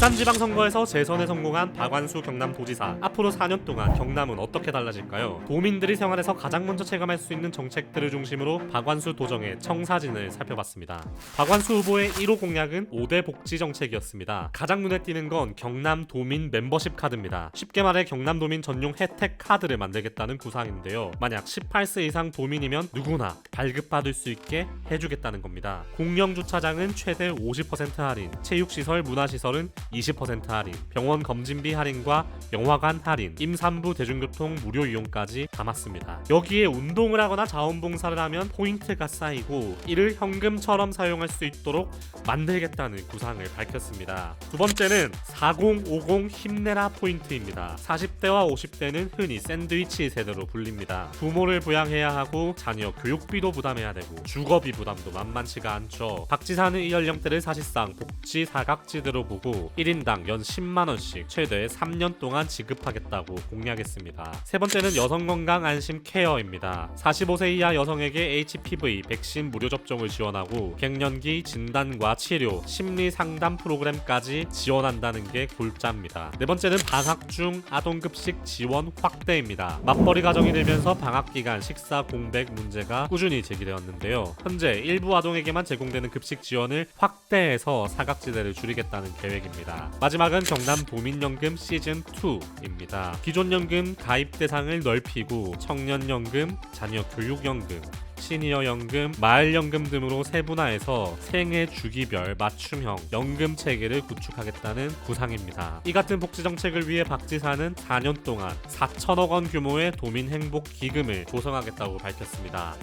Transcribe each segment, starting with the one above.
울산지방선거에서 재선에 성공한 박완수 경남도지사. 앞으로 4년 동안 경남은 어떻게 달라질까요? 도민들이 생활에서 가장 먼저 체감할 수 있는 정책들을 중심으로 박완수 도정의 청사진을 살펴봤습니다. 박완수 후보의 1호 공약은 5대 복지 정책이었습니다. 가장 눈에 띄는 건 경남 도민 멤버십 카드입니다. 쉽게 말해 경남 도민 전용 혜택 카드를 만들겠다는 구상인데요. 만약 18세 이상 도민이면 누구나 발급받을 수 있게 해주겠다는 겁니다. 공영주차장은 최대 50% 할인, 체육시설, 문화시설은 20% 할인, 병원 검진비 할인과 영화관 할인, 임산부 대중교통 무료 이용까지 담았습니다. 여기에 운동을 하거나 자원봉사를 하면 포인트가 쌓이고 이를 현금처럼 사용할 수 있도록 만들겠다는 구상을 밝혔습니다. 두 번째는 4050 힘내라 포인트입니다. 40대와 50대는 흔히 샌드위치 세대로 불립니다. 부모를 부양해야 하고 자녀 교육비도 부담해야 되고 주거비 부담도 만만치가 않죠. 박 지사는 이 연령대를 사실상 복지 사각지대로 보고 1인당 연 10만원씩 최대 3년 동안 지급하겠다고 공약했습니다. 세 번째는 여성건강 안심 케어입니다. 45세 이하 여성에게 HPV 백신 무료 접종을 지원하고 갱년기 진단과 치료, 심리 상담 프로그램까지 지원한다는 게 골자입니다. 네 번째는 방학 중 아동급식 지원 확대입니다. 맞벌이 가정이 늘면서 방학 기간 식사 공백 문제가 꾸준히 제기되었는데요. 현재 일부 아동에게만 제공되는 급식 지원을 확대해서 사각지대를 줄이겠다는 계획입니다. 마지막은 경남 도민연금 시즌2입니다. 기존 연금 가입 대상을 넓히고 청년연금, 자녀교육연금, 시니어연금, 마을연금 등으로 세분화해서 생애 주기별 맞춤형 연금 체계를 구축하겠다는 구상입니다. 이 같은 복지정책을 위해 박 지사는 4년 동안 4천억 원 규모의 도민행복기금을 조성하겠다고 밝혔습니다.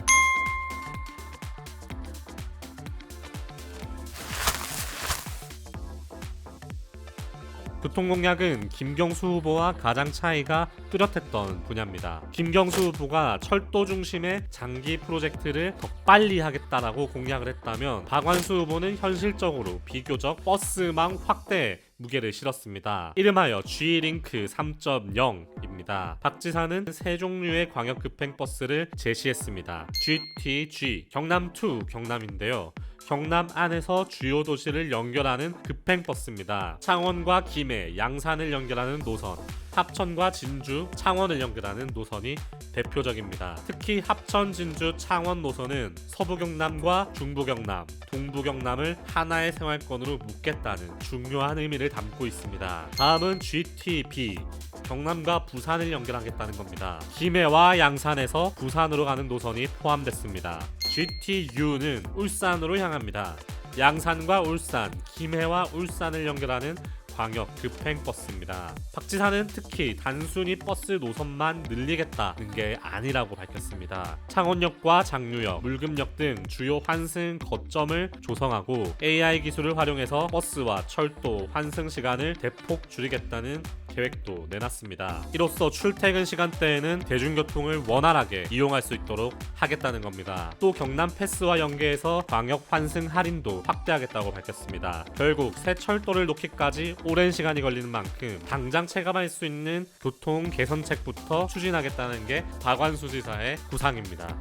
교통공약은 김경수 후보와 가장 차이가 뚜렷했던 분야입니다. 김경수 후보가 철도 중심의 장기 프로젝트를 더 빨리 하겠다라고 공약을 했다면 박완수 후보는 현실적으로 비교적 버스망 확대에 무게를 실었습니다. 이름하여 G링크 3.0입니다. 박 지사는 세 종류의 광역급행버스를 제시했습니다. GTG, 경남2 경남인데요. 경남 안에서 주요 도시를 연결하는 급행버스입니다. 창원과 김해, 양산을 연결하는 노선, 합천과 진주, 창원을 연결하는 노선이 대표적입니다. 특히 합천, 진주, 창원 노선은 서부경남과 중부경남, 동부경남을 하나의 생활권으로 묶겠다는 중요한 의미를 담고 있습니다. 다음은 GTB, 경남과 부산을 연결하겠다는 겁니다. 김해와 양산에서 부산으로 가는 노선이 포함됐습니다. GTU는 울산으로 향합니다. 양산과 울산, 김해와 울산을 연결하는 광역 급행버스입니다. 박 지사는 특히 단순히 버스 노선만 늘리겠다는 게 아니라고 밝혔습니다. 창원역과 장류역, 물금역 등 주요 환승 거점을 조성하고 AI 기술을 활용해서 버스와 철도 환승 시간을 대폭 줄이겠다는 계획도 내놨습니다. 이로써 출퇴근 시간대에는 대중교통을 원활하게 이용할 수 있도록 하겠다는 겁니다. 또 경남 패스와 연계해서 광역 환승 할인도 확대하겠다고 밝혔습니다. 결국 새 철도를 놓기까지 오랜 시간이 걸리는 만큼 당장 체감할 수 있는 교통 개선책부터 추진하겠다는 게 박완수 지사의 구상입니다.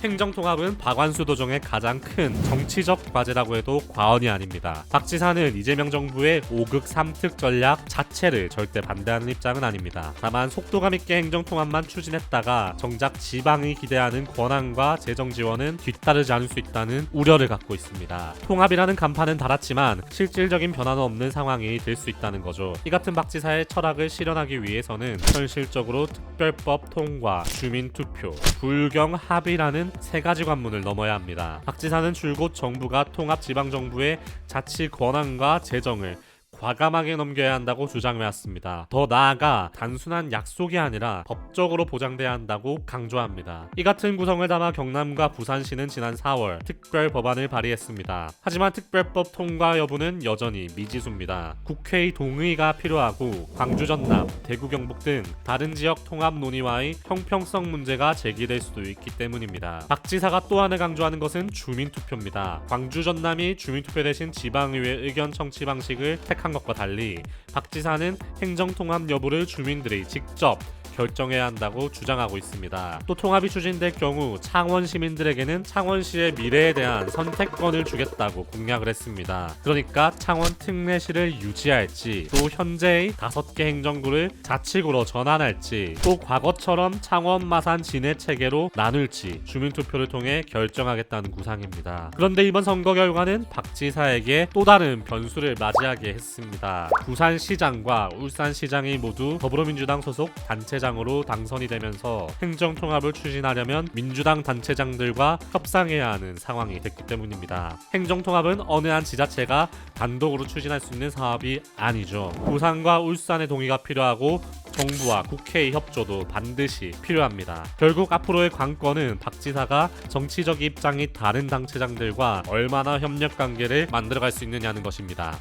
행정통합은 박완수 도정의 가장 큰 정치적 과제라고 해도 과언이 아닙니다. 박 지사는 이재명 정부의 5극 3특 전략 자체를 절대 반대하는 입장은 아닙니다. 다만 속도감 있게 행정통합만 추진했다가 정작 지방이 기대하는 권한과 재정 지원은 뒤따르지 않을 수 있다는 우려를 갖고 있습니다. 통합이라는 간판은 달았지만 실질적인 변화는 없는 상황이 될 수 있다는 거죠. 이 같은 박 지사의 철학을 실현하기 위해서는 현실적으로 특별법 통과, 주민투표, 불경 합의라는 세 가지 관문을 넘어야 합니다. 박 지사는 줄곧 정부가 통합 지방정부의 자치 권한과 재정을 과감하게 넘겨야 한다고 주장해왔습니다. 더 나아가 단순한 약속이 아니라 법적으로 보장돼야 한다고 강조합니다. 이 같은 구성을 담아 경남과 부산시는 지난 4월 특별 법안을 발의했습니다. 하지만 특별법 통과 여부는 여전히 미지수입니다. 국회의 동의가 필요하고 광주 전남, 대구 경북 등 다른 지역 통합 논의와의 형평성 문제가 제기될 수도 있기 때문입니다. 박 지사가 또 하나 강조하는 것은 주민투표입니다. 광주 전남이 주민투표 대신 지방의회 의견 청취 방식을 택한 것과 달리 박 지사는 행정통합 여부를 주민들이 직접 결정해야 한다고 주장하고 있습니다. 또 통합이 추진될 경우 창원 시민들에게는 창원시의 미래에 대한 선택권을 주겠다고 공약을 했습니다. 그러니까 창원 특례시를 유지할지, 또 현재의 5개 행정구를 자치구로 전환할지, 또 과거처럼 창원, 마산, 진해 체계로 나눌지 주민투표를 통해 결정하겠다는 구상입니다. 그런데 이번 선거 결과는 박 지사에게 또 다른 변수를 맞이하게 했습니다. 부산시장과 울산시장이 모두 더불어민주당 소속 단체장으로 당선이 되면서 행정통합을 추진하려면 민주당 단체장들과 협상해야 하는 상황이 됐기 때문입니다. 행정통합은 어느 한 지자체가 단독으로 추진할 수 있는 사업이 아니죠. 부산과 울산의 동의가 필요하고 정부와 국회의 협조도 반드시 필요합니다. 결국 앞으로의 관건은 박 지사가 정치적 입장이 다른 단체장들과 얼마나 협력 관계를 만들어갈 수 있느냐는 것입니다.